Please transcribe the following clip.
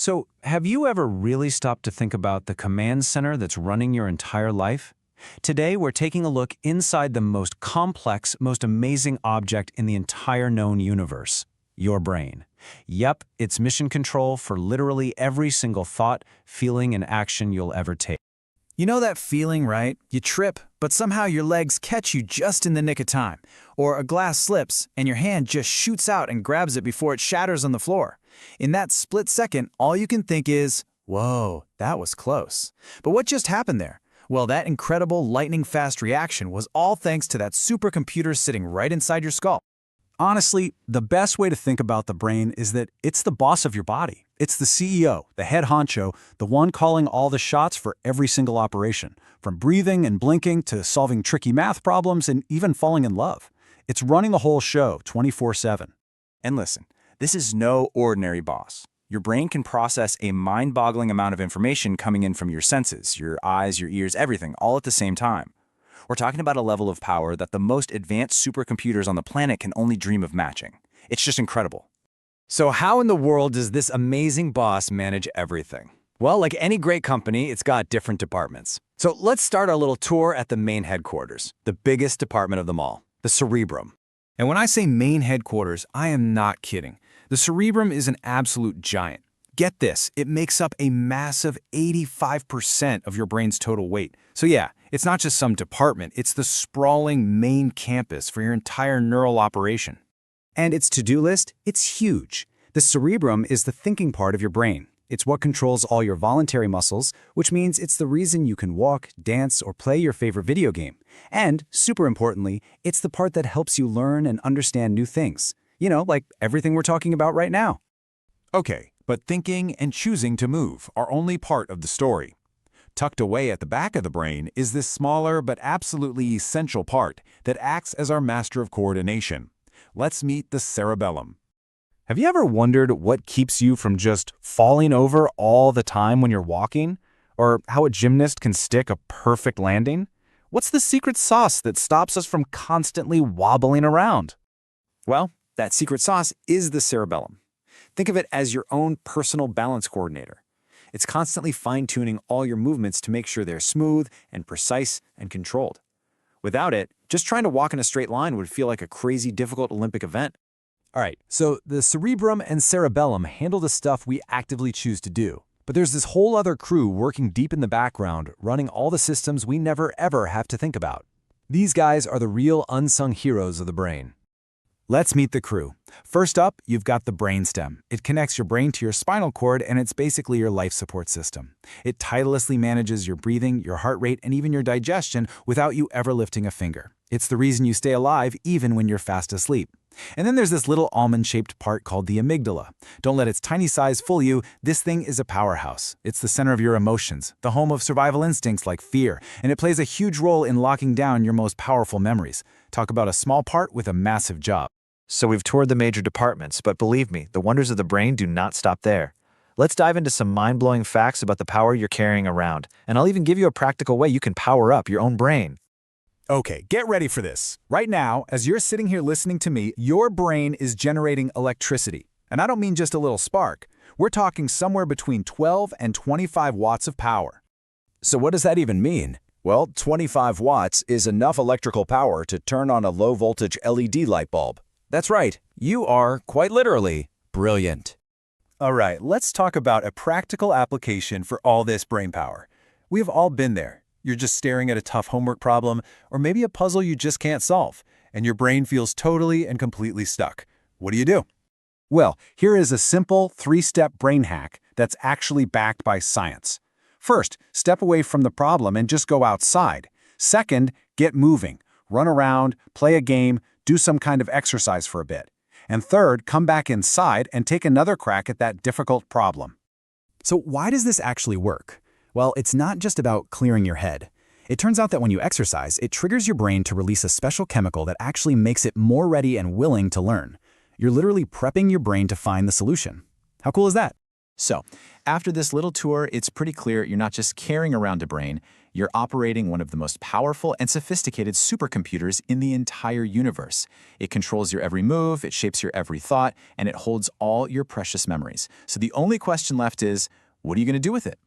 So, have you ever really stopped to think about the command center that's running your entire life? Today, we're taking a look inside the most complex, most amazing object in the entire known universe, your brain. Yep, it's mission control for literally every single thought, feeling, and action you'll ever take. You know that feeling, right? You trip, but somehow your legs catch you just in the nick of time. Or a glass slips, and your hand just shoots out and grabs it before it shatters on the floor. In that split second, all you can think is, whoa, that was close. But what just happened there? Well, that incredible lightning-fast reaction was all thanks to that supercomputer sitting right inside your skull. Honestly, the best way to think about the brain is that it's the boss of your body. It's the CEO, the head honcho, the one calling all the shots for every single operation, from breathing and blinking to solving tricky math problems and even falling in love. It's running the whole show 24/7. And listen, this is no ordinary boss. Your brain can process a mind-boggling amount of information coming in from your senses, your eyes, your ears, everything, all at the same time. We're talking about a level of power that the most advanced supercomputers on the planet can only dream of matching. It's just incredible. So how in the world does this amazing boss manage everything? Well, like any great company, it's got different departments. So let's start our little tour at the main headquarters, the biggest department of them all, the cerebrum. And when I say main headquarters, I am not kidding. The cerebrum is an absolute giant. Get this, it makes up a massive 85% of your brain's total weight. So yeah, it's not just some department, it's the sprawling main campus for your entire neural operation. And its to-do list? It's huge. The cerebrum is the thinking part of your brain. It's what controls all your voluntary muscles, which means it's the reason you can walk, dance, or play your favorite video game. And, super importantly, it's the part that helps you learn and understand new things. You know, like everything we're talking about right now. Okay, but thinking and choosing to move are only part of the story. Tucked away at the back of the brain is this smaller but absolutely essential part that acts as our master of coordination. Let's meet the cerebellum. Have you ever wondered what keeps you from just falling over all the time when you're walking? Or how a gymnast can stick a perfect landing? What's the secret sauce that stops us from constantly wobbling around? Well, that secret sauce is the cerebellum. Think of it as your own personal balance coordinator. It's constantly fine-tuning all your movements to make sure they're smooth and precise and controlled. Without it, just trying to walk in a straight line would feel like a crazy difficult Olympic event. All right, so the cerebrum and cerebellum handle the stuff we actively choose to do. But there's this whole other crew working deep in the background, running all the systems we never ever have to think about. These guys are the real unsung heroes of the brain. Let's meet the crew. First up, you've got the brainstem. It connects your brain to your spinal cord, and it's basically your life support system. It tirelessly manages your breathing, your heart rate, and even your digestion without you ever lifting a finger. It's the reason you stay alive even when you're fast asleep. And then there's this little almond-shaped part called the amygdala. Don't let its tiny size fool you. This thing is a powerhouse. It's the center of your emotions, the home of survival instincts like fear, and it plays a huge role in locking down your most powerful memories. Talk about a small part with a massive job. So we've toured the major departments, but believe me, the wonders of the brain do not stop there. Let's dive into some mind-blowing facts about the power you're carrying around, and I'll even give you a practical way you can power up your own brain. Okay, get ready for this. Right now, as you're sitting here listening to me, your brain is generating electricity. And I don't mean just a little spark. We're talking somewhere between 12 and 25 watts of power. So what does that even mean? Well, 25 watts is enough electrical power to turn on a low-voltage LED light bulb. That's right, you are, quite literally, brilliant. All right, let's talk about a practical application for all this brain power. We've all been there. You're just staring at a tough homework problem, or maybe a puzzle you just can't solve, and your brain feels totally and completely stuck. What do you do? Well, here is a simple 3-step brain hack that's actually backed by science. First, step away from the problem and just go outside. Second, get moving. Run around, play a game, do some kind of exercise for a bit. And third, come back inside and take another crack at that difficult problem. So why does this actually work? Well, it's not just about clearing your head. It turns out that when you exercise, it triggers your brain to release a special chemical that actually makes it more ready and willing to learn. You're literally prepping your brain to find the solution. How cool is that? So, After this little tour, it's pretty clear you're not just carrying around a brain, you're operating one of the most powerful and sophisticated supercomputers in the entire universe. It controls your every move, it shapes your every thought, and it holds all your precious memories. So the only question left is, what are you going to do with it?